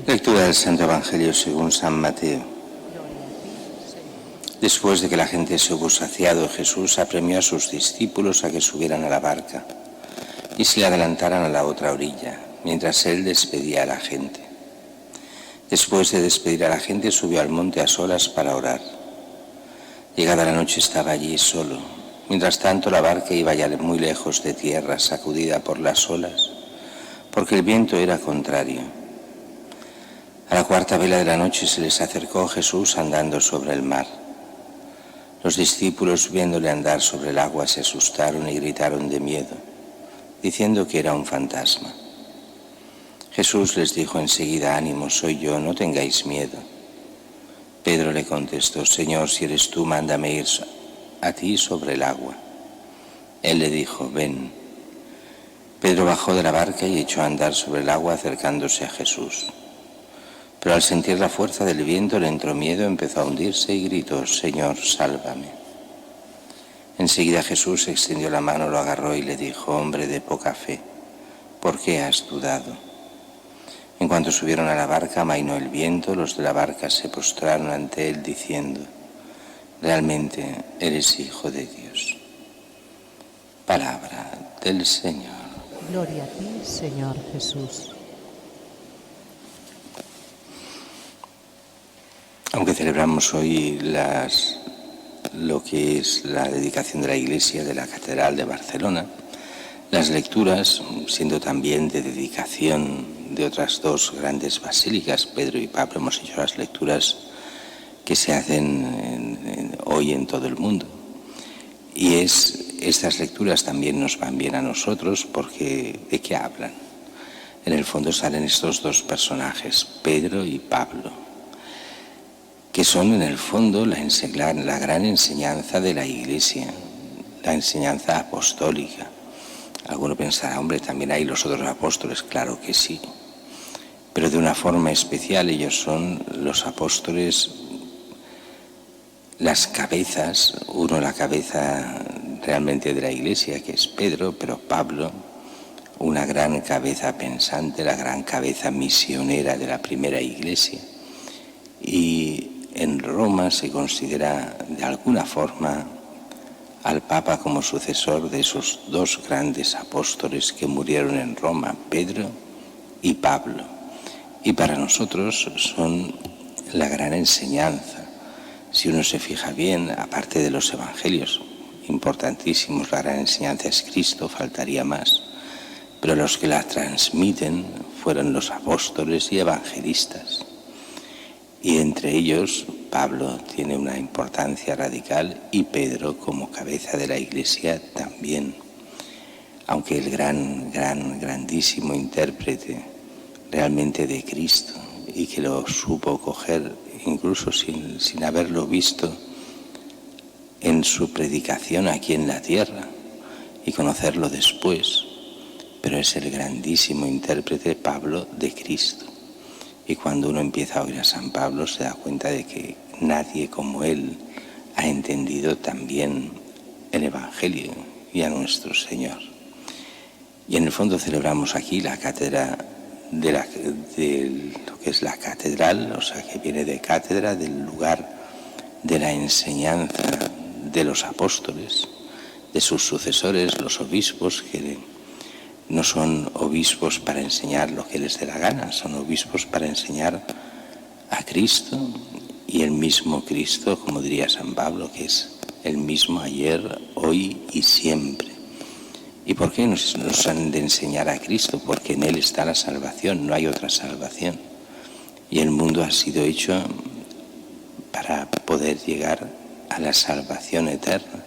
Lectura del Santo Evangelio según San Mateo. Después de que la gente se hubo saciado, Jesús apremió a sus discípulos a que subieran a la barca y se le adelantaran a la otra orilla, mientras él despedía a la gente. Después de despedir a la gente, subió al monte a solas para orar. Llegada la noche estaba allí solo. Mientras tanto, la barca iba ya muy lejos de tierra, sacudida por las olas, porque el viento era contrario. A la cuarta vela de la noche se les acercó Jesús andando sobre el mar. Los discípulos, viéndole andar sobre el agua, se asustaron y gritaron de miedo, diciendo que era un fantasma. Jesús les dijo enseguida: ánimo, soy yo, no tengáis miedo. Pedro le contestó: Señor, si eres tú, mándame ir a ti sobre el agua. Él le dijo: ven. Pedro bajó de la barca y echó a andar sobre el agua acercándose a Jesús. Pero al sentir la fuerza del viento le entró miedo, empezó a hundirse y gritó: Señor, sálvame. Enseguida Jesús extendió la mano, lo agarró y le dijo: hombre de poca fe, ¿por qué has dudado? En cuanto subieron a la barca, amainó el viento. Los de la barca se postraron ante él diciendo: realmente eres Hijo de Dios. Palabra del Señor. Gloria a ti, Señor Jesús. Aunque celebramos hoy lo que es la dedicación de la Iglesia de la Catedral de Barcelona, las lecturas, siendo también de dedicación de otras dos grandes basílicas, Pedro y Pablo, hemos hecho las lecturas que se hacen hoy en todo el mundo. Y estas lecturas también nos van bien a nosotros porque ¿de qué hablan? En el fondo salen estos dos personajes, Pedro y Pablo, que son en el fondo la gran enseñanza de la Iglesia, la enseñanza apostólica. Alguno pensará: hombre, también hay los otros apóstoles. Claro que sí, pero de una forma especial. Ellos son los apóstoles, las cabezas, uno la cabeza realmente de la Iglesia, que es Pedro, pero Pablo, una gran cabeza pensante, la gran cabeza misionera de la primera Iglesia. Y en Roma se considera de alguna forma al Papa como sucesor de esos dos grandes apóstoles que murieron en Roma, Pedro y Pablo. Y para nosotros son la gran enseñanza. Si uno se fija bien, aparte de los evangelios, importantísimos, la gran enseñanza es Cristo, faltaría más. Pero los que la transmiten fueron los apóstoles y evangelistas. Y entre ellos Pablo tiene una importancia radical y Pedro como cabeza de la Iglesia también. Aunque el grandísimo intérprete realmente de Cristo, y que lo supo coger incluso sin haberlo visto en su predicación aquí en la tierra y conocerlo después, pero es el grandísimo intérprete Pablo de Cristo. Y cuando uno empieza a oír a San Pablo se da cuenta de que nadie como él ha entendido también el Evangelio y a nuestro Señor. Y en el fondo celebramos aquí la cátedra de lo que es la catedral, o sea, que viene de cátedra, del lugar de la enseñanza de los apóstoles, de sus sucesores, los obispos, que no son obispos para enseñar lo que les dé la gana, son obispos para enseñar a Cristo, y el mismo Cristo, como diría San Pablo, que es el mismo ayer, hoy y siempre. ¿Y por qué nos han de enseñar a Cristo? Porque en Él está la salvación, no hay otra salvación. Y el mundo ha sido hecho para poder llegar a la salvación eterna.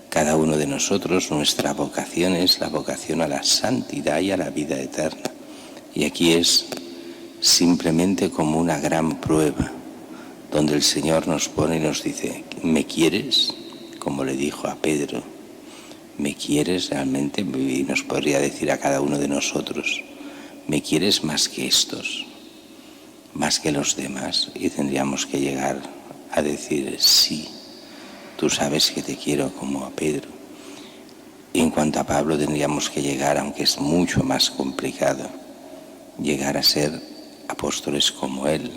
Cada uno de nosotros, nuestra vocación es la vocación a la santidad y a la vida eterna. Y aquí es simplemente como una gran prueba, donde el Señor nos pone y nos dice: ¿me quieres? Como le dijo a Pedro, ¿me quieres realmente? Y nos podría decir a cada uno de nosotros: ¿me quieres más que estos? Más que los demás. Y tendríamos que llegar a decir: sí. Tú sabes que te quiero, como a Pedro. Y en cuanto a Pablo tendríamos que llegar, aunque es mucho más complicado, llegar a ser apóstoles como él,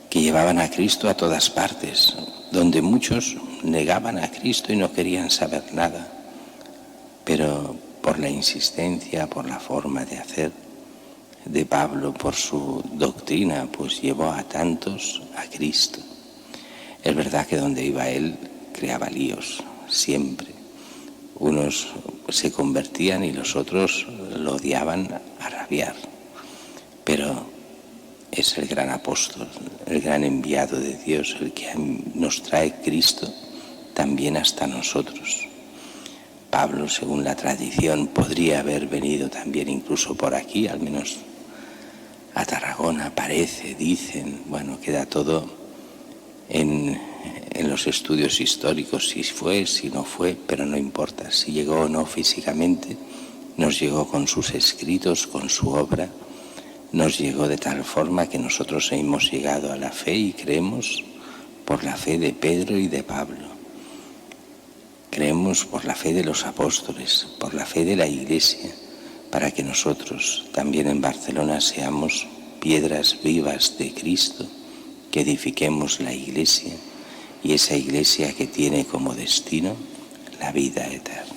que llevaban a Cristo a todas partes, donde muchos negaban a Cristo y no querían saber nada, pero por la insistencia, por la forma de hacer de Pablo, por su doctrina, pues llevó a tantos a Cristo. Es verdad que donde iba él creaba líos, siempre. Unos se convertían y los otros lo odiaban a rabiar, pero es el gran apóstol, el gran enviado de Dios, el que nos trae Cristo también hasta nosotros. Pablo, según la tradición, podría haber venido también incluso por aquí, al menos a Tarragona, parece, dicen, bueno, queda todo en los estudios históricos, si fue, si no fue, pero no importa, si llegó o no físicamente, nos llegó con sus escritos, con su obra, nos llegó de tal forma que nosotros hemos llegado a la fe y creemos por la fe de Pedro y de Pablo. Creemos por la fe de los apóstoles, por la fe de la Iglesia, para que nosotros también en Barcelona seamos piedras vivas de Cristo, que edifiquemos la Iglesia y esa Iglesia que tiene como destino la vida eterna.